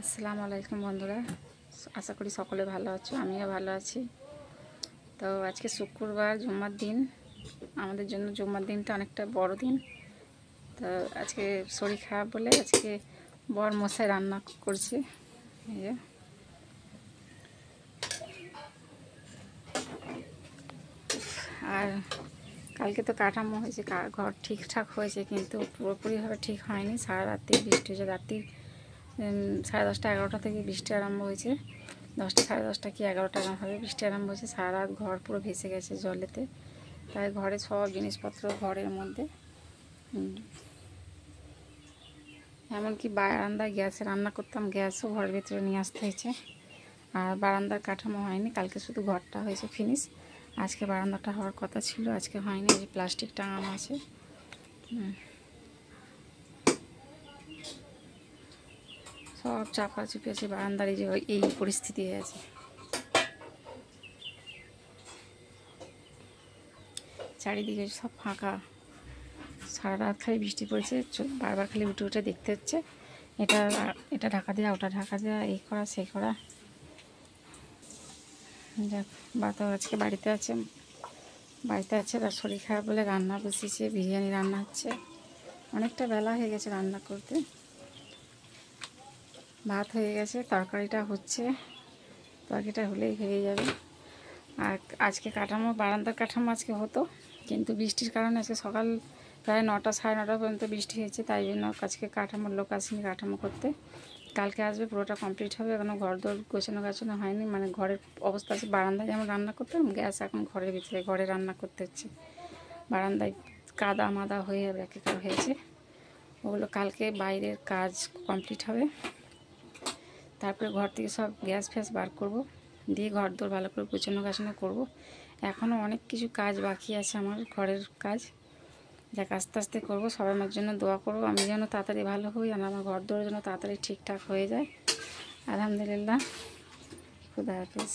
আসসালামু আলাইকুম বন্ধুরা, আশা করি সকলে ভালো আছো। আমিও ভালো আছি। তো আজকে শুক্রবার, জুম্মার দিন। আমাদের জন্য জুম্মার দিনটা অনেকটা বড় দিন। তো আজকে শরীর খারাপ বলে আজকে বর মশাই রান্না করছে। এই যে আর কালকে তো কাঠামো হয়েছে, ঘর ঠিকঠাক হয়েছে, কিন্তু পুরোপুরিভাবে ঠিক হয়নি। সারা রাত্রি বৃষ্টি হয়েছে। রাত্রি 10:30-11টা থেকে বৃষ্টি আরম্ভ হয়েছে। 10টা, 10:30 কি 11টা এরকম হবে বৃষ্টি আরম্ভ হয়েছে। সারা রাত ঘর পুরো ভেসে গেছে জলেতে। তাই ঘরে সব জিনিসপত্র ঘরের মধ্যে, এমনকি বারান্দায় গ্যাসে রান্না করতাম, গ্যাসও ঘরের ভিতরে নিয়ে আসতে হয়েছে। আর বারান্দার কাঠামো হয়নি, কালকে শুধু ঘরটা হয়েছে ফিনিশ। আজকে বারান্দাটা হওয়ার কথা ছিল, আজকে হয়নি। এই যে প্লাস্টিক টাঙানো আছে। সব চাপা চুপি আছে বারান্দার, এই যে এই পরিস্থিতি হয়ে আছে। চারিদিকে সব ফাঁকা, সারা রাত খালি বৃষ্টি পড়েছে। বারবার খালি উঠে উঠে দেখতে হচ্ছে, এটা এটা ঢাকা দেওয়া, ওটা ঢাকা দেওয়া, এই করা সেই করা। যাক, বা তো আজকে বাড়িতে আছে। তার শরীর খারাপ বলে রান্না বসিয়েছে, বিরিয়ানি রান্না হচ্ছে। অনেকটা বেলা হয়ে গেছে রান্না করতে। ভাত হয়ে গেছে, তরকারিটা হচ্ছে। তরকারিটা হলেই হয়ে যাবে। আর আজকে বারান্দার কাঠামো আজকে হতো, কিন্তু বৃষ্টির কারণে আজকে সকাল প্রায় 9টা, 9:30 পর্যন্ত বৃষ্টি হয়েছে। তাই জন্য আজকে কাঠামোর লোক আসেনি কাঠামো করতে। কালকে আসবে, পুরোটা কমপ্লিট হবে। এখনও ঘর দর গোছানো হয়নি। মানে ঘরের অবস্থা আছে, বারান্দায় যেমন রান্না করতাম, গ্যাস এখন ঘরের ভিতরে, ঘরে রান্না করতে হচ্ছে। বারান্দায় কাদা মাদা হয়ে একেকার হয়েছে। ওগুলো কালকে বাইরের কাজ কমপ্লিট হবে। তারপরে ঘর থেকে সব গ্যাস ফ্যাস বার করব, দিয়ে ঘর দোর ভালো করে গোছানো করব। এখনও অনেক কিছু কাজ বাকি আছে আমার, ঘরের কাজ। যাক, আস্তে আস্তে করবো। সবাই আমার জন্য দোয়া করবো, আমি যেন তাড়াতাড়ি ভালো হই, আর আমার ঘর দোর যেন তাড়াতাড়ি ঠিকঠাক হয়ে যায়। আলহামদুলিল্লাহ। খুদা হাফেজ।